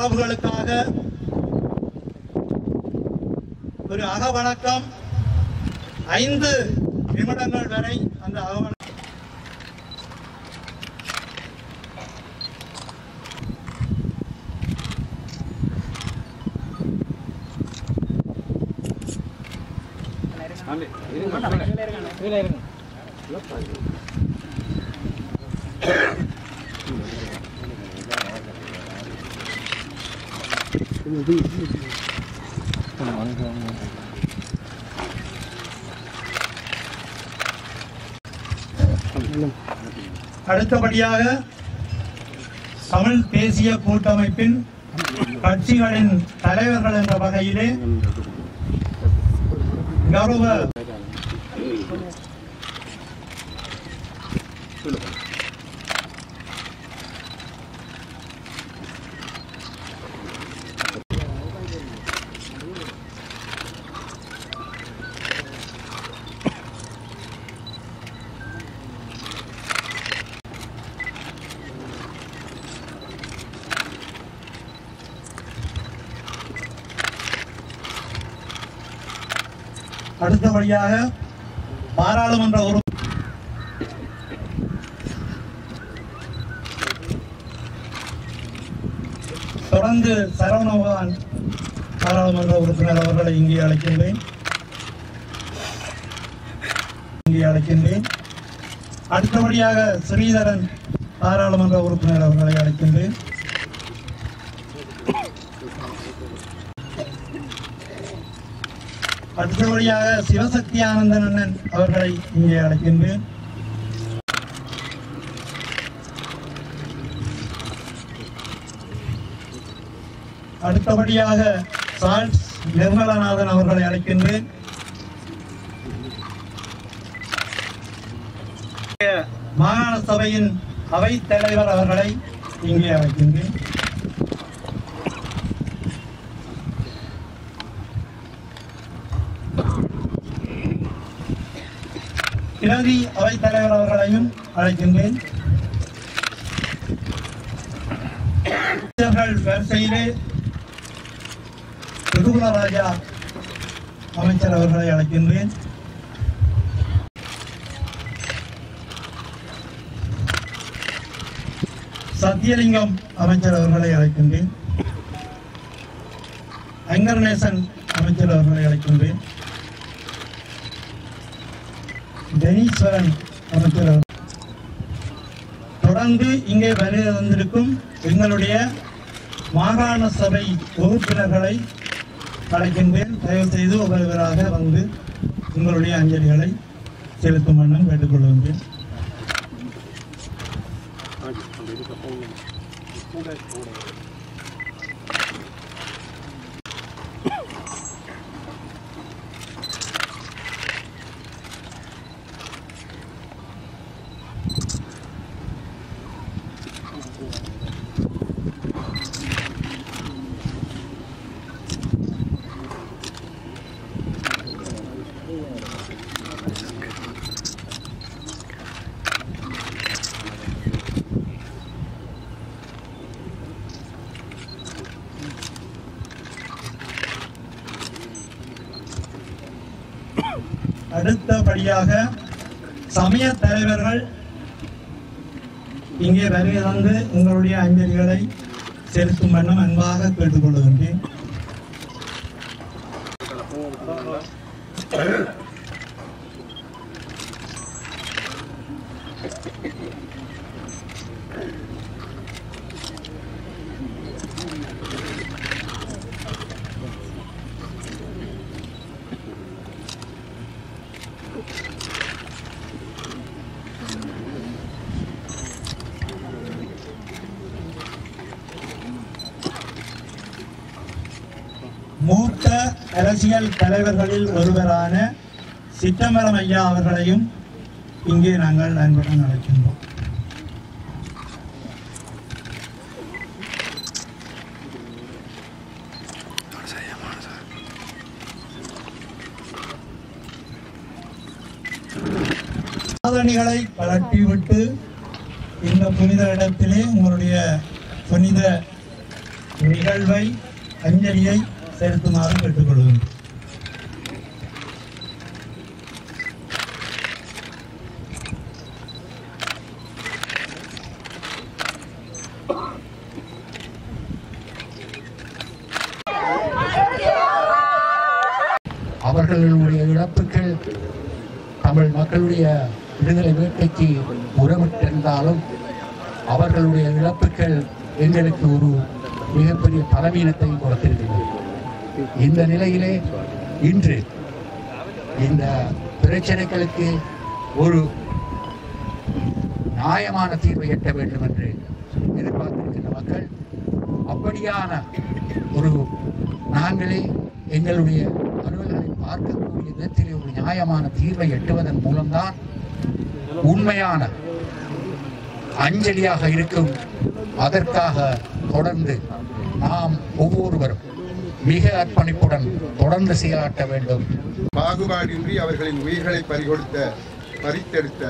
உறவுகளுக்காக ஒரு அகவணக்கம் 5 நிமிடங்கள் வரை அந்த அகவணக்கம் அடுத்தபடியாக தமிழ் தேசிய கூட்டமைப்பின் கட்சிகளின் தலைவர்கள் என்ற வகையிலே கௌரவ அடுத்தபடியாக பாராளுமன்ற தொடர்ந்து சரவணபவன் பாராளுமன்ற உறுப்பினர் அவர்களை இங்கே அழைக்கின்றேன். அடுத்தபடியாக ஸ்ரீதரன் பாராளுமன்ற உறுப்பினர் அவர்களை அழைக்கின்றேன். அடுத்தபடியாக சிவசக்தி ஆனந்தன் அண்ணன் அவர்களை இங்கே அழைக்கின்றேன். அடுத்தபடியாக சால்ஸ் நிர்மலநாதன் அவர்களை அழைக்கின்றேன். மாகாண சபையின் அவைத் தலைவர் அவர்களை இங்கே அழைக்கின்றேன். பிரதி அவைத் தலைவர் அவர்களையும் அழைக்கின்றேன். வரிசையிலே ரிகுலராஜா அமைச்சர் அவர்களை அழைக்கின்றேன். சத்தியலிங்கம் அமைச்சர் அவர்களை அழைக்கின்றேன். ஐங்கர்நேசன் அமைச்சர் அவர்களை அழைக்கின்றேன். டெனீஸ்வரன் அமைச்சர் தொடர்ந்து இங்கே வருகை வந்திருக்கும் எங்களுடைய மாகாண சபை உறுப்பினர்களை அழைக்கின்றேன். தயவு செய்து ஒவ்வொருவராக வந்து உங்களுடைய அஞ்சலிகளை செலுத்தும் வண்ணம் கேட்டுக்கொள்கின்றேன். அடுத்தபடியாக சமய தலைவர்கள் இங்கே வருகை தந்து உங்களுடைய அஞ்சலிகளை செலுத்தும் வண்ணம் அன்பாக கேட்டுக்கொள்கின்றேன். மூத்த அரசியல் தலைவர்களில் ஒருவரான சிற்றம்பலம் ஐயா அவர்களையும் இங்கே நாங்கள் அன்புடன் அழைக்கின்றோம். சாதனைகளை கலட்டிவிட்டு இந்த புனித இடத்திலே உங்களுடைய புனித நிகழ்வை அஞ்சலியை செலுத்துமாறு கேட்டுக்கொள்கிறேன். அவர்களுடைய இழப்புகள் தமிழ் மக்களுடைய விடுதலை வேட்டைக்கு உறவிட்டிருந்தாலும் அவர்களுடைய இழப்புகள் எங்களுக்கு ஒரு மிகப்பெரிய பலவீனத்தை கொடுத்திருக்கிறது. இந்த நிலையிலே இன்று இந்த பிரச்சனைகளுக்கு ஒரு நியாயமான தீர்வை எட்ட வேண்டும் என்று எதிர்பார்த்திருக்கின்ற மக்கள் அப்படியான ஒரு நாங்களே எங்களுடைய அலுவல்களை பார்க்கக்கூடிய விதத்திலே ஒரு நியாயமான தீர்வை எட்டுவதன் மூலம்தான் உண்மையான அஞ்சலியாக இருக்கும். அதற்காக தொடர்ந்து நாம் ஒவ்வொருவரும் மிக அர்ப்பணிப்புடன் தொடர்ந்து செயலாற்ற வேண்டும். பாகுபாடின்றி அவர்களின் உயிர்களை பறித்தெடுத்த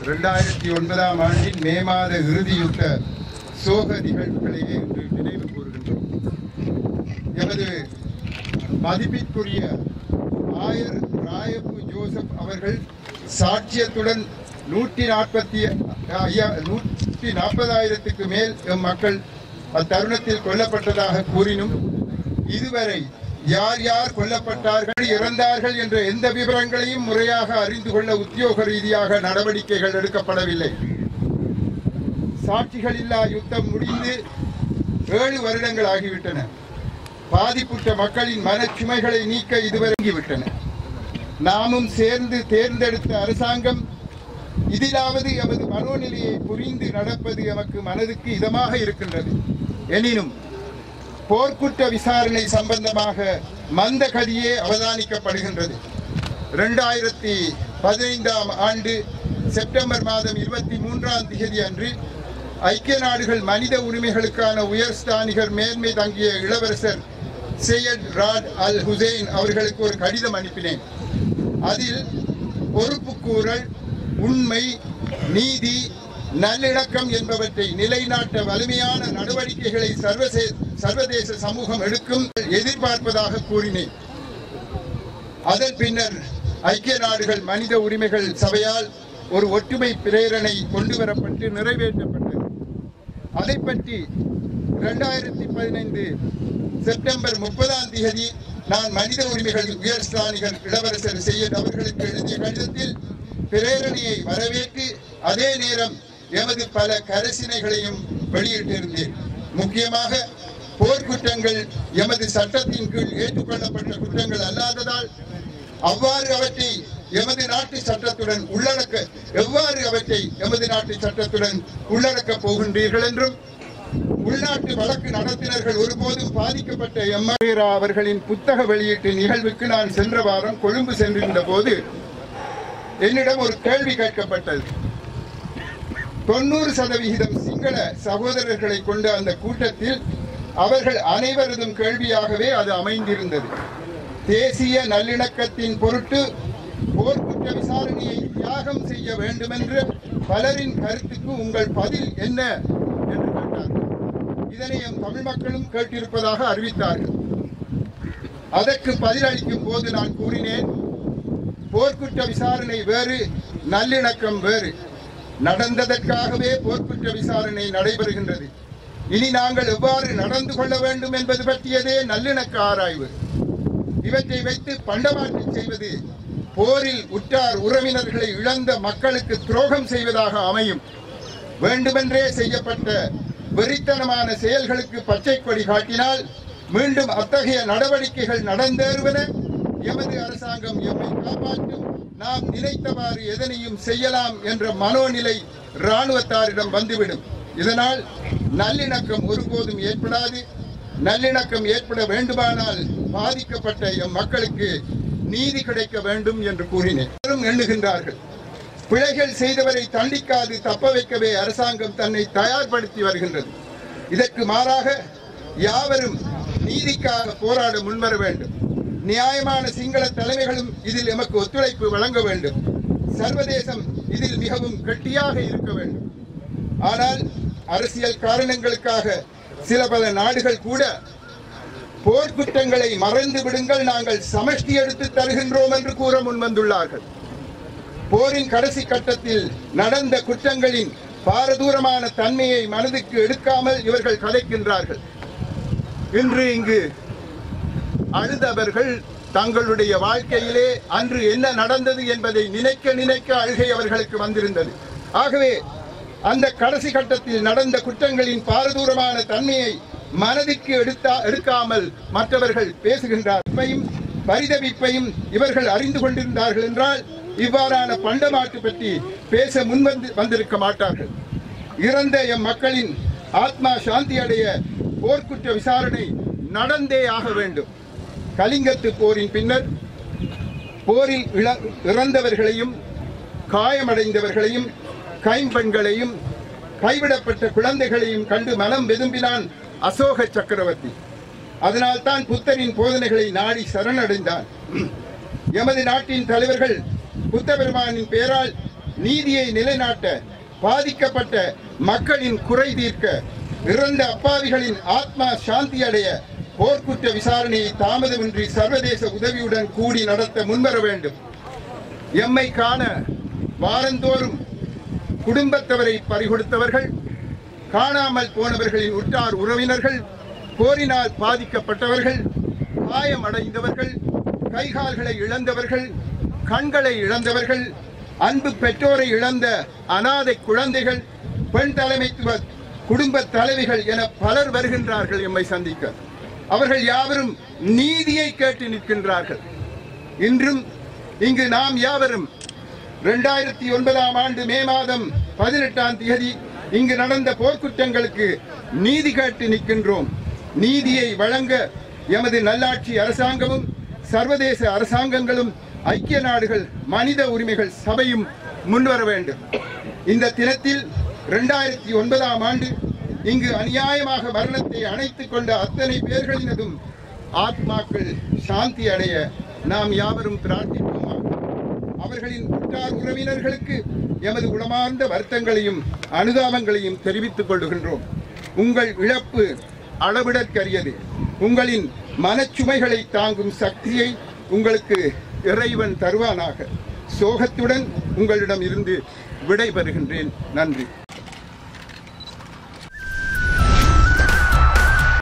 2009ஆம் ஆண்டின் மே மாத இறுதியுற்ற சோக நிகழ்வுகளையே இன்று நினைவு கூறுகின்றோம். எமது மதிப்பிற்குரிய ஆயர் ராயப்பு ஜோசப் அவர்கள் சாட்சியத்துடன் 140,000க்கு மேல் மக்கள் அத்தருணத்தில் கொல்லப்பட்டதாக கூறினும் இதுவரை யார் யார் கொல்லப்பட்டார்கள், இறந்தார்கள் என்ற எந்த விவரங்களையும் முறையாக அறிந்து கொள்ள உத்தியோக ரீதியாக நடவடிக்கைகள் எடுக்கப்படவில்லை. சாட்சிகள் இல்லா யுத்தம் முடிந்து 7 வருடங்கள் ஆகிவிட்டன. பாதிப்புற்ற மக்களின் மனச்சுமைகளை நீக்க இதுவரைவிட்டன. நாமும் சேர்ந்து தேர்ந்தெடுத்த அரசாங்கம் இதிலாவது எமது மனோநிலையை புரிந்து நடப்பது எமக்கு மனதுக்கு இதமாக இருக்கின்றது. எனினும் போர்க்குற்ற விசாரணை சம்பந்தமாக மந்தகதியே அவதானிக்கப்படுகின்றது. 2015ஆம் ஆண்டு செப்டம்பர் மாதம் 23ஆம் தேதி அன்று ஐக்கிய நாடுகள் மனித உரிமைகளுக்கான உயர்ஸ்தானிகர் மேன்மை தங்கிய இளவரசர் சையத் ராட் அல் ஹுசைன் அவர்களுக்கு ஒரு கடிதம் அனுப்பினேன். அதில் பொறுப்புக்கூறல், உண்மை, நீதி, நல்லிணக்கம் என்பவற்றை நிலைநாட்ட வலிமையான நடவடிக்கைகளை சர்வதேச சமூகம் எடுக்கும் எதிர்பார்ப்பதாக கூறினேன். அதன் பின்னர் ஐக்கிய நாடுகள் மனித உரிமைகள் சபையால் ஒரு ஒற்றுமை பிரேரணை கொண்டுவரப்பட்டு நிறைவேற்றப்பட்டது. அதை பற்றி 2015 செப்டம்பர் 30ஆம் தேதி நான் மனித உரிமைகள் உயர்ஸ்தானிகர் இளவரசர் சையத் அவர்களுக்கு எழுதிய கடிதத்தில் பிரேரணையை வரவேற்று அதே நேரம் எமது பல கரிசனைகளையும் வெளியிட்டிருந்தேன். முக்கியமாக போர்க்குற்றங்கள் எமது சட்டத்தின் கீழ் ஏற்றுக்கொள்ளப்பட்ட குற்றங்கள் அல்லாததால் எவ்வாறு அவற்றை எமது நாட்டு சட்டத்துடன் உள்ளடக்கப் போகின்றீர்கள் என்றும் உள்நாட்டு வழக்கு நடத்தினர்கள் ஒருபோதும் பாதிக்கப்பட்ட எம்ஆர் அவர்களின் புத்தக வெளியீட்டு நிகழ்வுக்கு நான் சென்ற வாரம் கொழும்பு சென்றிருந்த போது என்னிடம் ஒரு கேள்வி கேட்கப்பட்டது. 90% சிங்கள சகோதரர்களை கொண்ட அந்த கூட்டத்தில் அவர்கள் அனைவரதும் கேள்வியாகவே அது அமைந்திருந்தது. தேசிய நல்லிணக்கத்தின் பொருட்டு போர்க்குற்ற விசாரணையை தியாகம் செய்ய வேண்டும் என்ற பலரின் கருத்துக்கு உங்கள் பதில் என்ன என்று கேட்டார்கள். இதனை எம் தமிழ் மக்களும் கேட்டிருப்பதாக அறிவித்தார்கள். அதற்கு பதிலளிக்கும் போது நான் கூறினேன், போர்க்குற்ற விசாரணை வேறு, நல்லிணக்கம் வேறு. நடந்ததற்காகவே போர்க்குற்ற விசாரணை நடைபெறுகின்றது. இனி நாங்கள் எவ்வாறு நடந்து கொள்ள வேண்டும் என்பது பற்றியதே நல்லிணக்க ஆராய்வு. இவற்றை வைத்து பண்டமாற்று செய்வது போரில் உற்றார் உறவினர்களை இழந்த மக்களுக்கு துரோகம் செய்வதாக அமையும். வேண்டுமென்றே செய்யப்பட்ட வெறித்தனமான செயல்களுக்கு பச்சை கொடி காட்டினால் மீண்டும் அத்தகைய நடவடிக்கைகள் நடந்தேறுவன. எமது அரசாங்கம் எம்மை காப்பாற்றும், நாம் நினைத்தவாறு எதனையும் செய்யலாம் என்ற மனோநிலை இராணுவத்தாரிடம் வந்துவிடும். இதனால் நல்லிணக்கம் ஒருபோதும் ஏற்படாது. நல்லிணக்கம் ஏற்பட வேண்டுமானால் பாதிக்கப்பட்ட எம் மக்களுக்கு நீதி கிடைக்க வேண்டும் என்று கூறினேன். எண்ணுகின்றார்கள், பிழைகள் செய்தவரை தண்டிக்காது தப்ப வைக்கவே அரசாங்கம் தன்னை தயார்படுத்தி வருகின்றது. இதற்கு மாறாக யாவரும் நீதிக்காக போராட முன்வர வேண்டும். நியாயமான சிங்கள தலைமைகளும் இதில் எமக்கு ஒத்துழைப்பு வழங்க வேண்டும். சர்வதேசம் இதில் மிகவும் கெட்டியாக இருக்க வேண்டும். ஆனால் அரசியல் காரணங்களுக்காக சில பல நாடுகள் கூட போர்க்குற்றங்களை மறந்து விடுங்கள், நாங்கள் சமஷ்டி எடுத்து தருகின்றோம் என்று கூற முன்வந்துள்ளார்கள். போரின் கடைசி கட்டத்தில் நடந்த குற்றங்களின் பாரதூரமான தன்மையை மனதுக்கு எடுக்காமல் இவர்கள் கதைக்கின்றார்கள். இன்று இங்கு அழுதவர்கள் தங்களுடைய வாழ்க்கையிலே அன்று என்ன நடந்தது என்பதை நினைக்க நினைக்க அழுகை அவர்களுக்கு வந்திருந்தது. ஆகவே அந்த கடைசி கட்டத்தில் நடந்த குற்றங்களின் பாரதூரமான தன்மையை மனதுக்கு எடுக்காமல் மற்றவர்கள் பேசுகின்றார். பரிதவிப்பையும் இவர்கள் அறிந்து கொண்டிருந்தார்கள் என்றால் இவ்வாறான பண்டமாட்டு பற்றி பேச வந்திருக்க மாட்டார்கள். இறந்த எம் மக்களின் ஆத்மா சாந்தி அடைய போர்க்குற்ற விசாரணை நடந்தே ஆக வேண்டும். கலிங்கத்து போரின் பின்னர் போரில் இறந்தவர்களையும் காயமடைந்தவர்களையும் கைம்பெண்களையும் கைவிடப்பட்ட குழந்தைகளையும் கண்டு மனம் வெதும்பினான் அசோக சக்கரவர்த்தி. அதனால் தான் புத்தரின் போதனைகளை நாடி சரணடைந்தான். எமது நாட்டின் தலைவர்கள் புத்த பெருமானின் பெயரால் நீதியை நிலைநாட்ட, பாதிக்கப்பட்ட மக்களின் குறை தீர்க்க, இறந்த அப்பாவிகளின் ஆத்மா சாந்தி அடைய போர்க்குற்ற விசாரணையை தாமதமின்றி சர்வதேச உதவியுடன் கூடி நடத்த முன்வர வேண்டும். எம்மை காண வாரந்தோறும் குடும்பத்தவரை பறிகொடுத்தவர்கள், காணாமல் போனவர்களின் உற்றார் உறவினர்கள், போரினால் பாதிக்கப்பட்டவர்கள், காயமடைந்தவர்கள், கைகால்களை இழந்தவர்கள், கண்களை இழந்தவர்கள், அன்பு பெற்றோரை இழந்த அனாதை குழந்தைகள், பெண் தலைமைத்துவ குடும்ப தலைவிகள் என பலர் வருகின்றார்கள் எம்மை சந்திக்க. அவர்கள் யாவரும் நீதியை கேட்டு நிற்கின்றார்கள். இன்றும் இங்கு நாம் யாவரும் 2009ஆம் ஆண்டு மே மாதம் 18ஆம் தேதி இங்கு நடந்த போர்க்குற்றங்களுக்கு நீதி கேட்டு நிற்கின்றோம். நீதியை வழங்க எமது நல்லாட்சி அரசாங்கமும் சர்வதேச அரசாங்கங்களும் ஐக்கிய நாடுகள் மனித உரிமைகள் சபையும் முன்வர வேண்டும். இந்த தினத்தில் 2009ஆம் ஆண்டு இங்கு அநியாயமாக மரணத்தை அணைத்துக் கொண்ட அத்தனை பேர்களினதும் ஆத்மாக்கள் சாந்தி அடைய நாம் யாவரும் பிரார்த்திப்போமா. அவர்களின் உற்றார் உறவினர்களுக்கு எமது உளமார்ந்த வருத்தங்களையும் அனுதாபங்களையும் தெரிவித்துக் கொள்கின்றோம். உங்கள் இழப்பு அளவிடற்கரியது. உங்களின் மனச்சுமைகளை தாங்கும் சக்தியை உங்களுக்கு இறைவன் தருவானாக. சோகத்துடன் உங்களிடம் இருந்து விடை பெறுகின்றேன். நன்றி.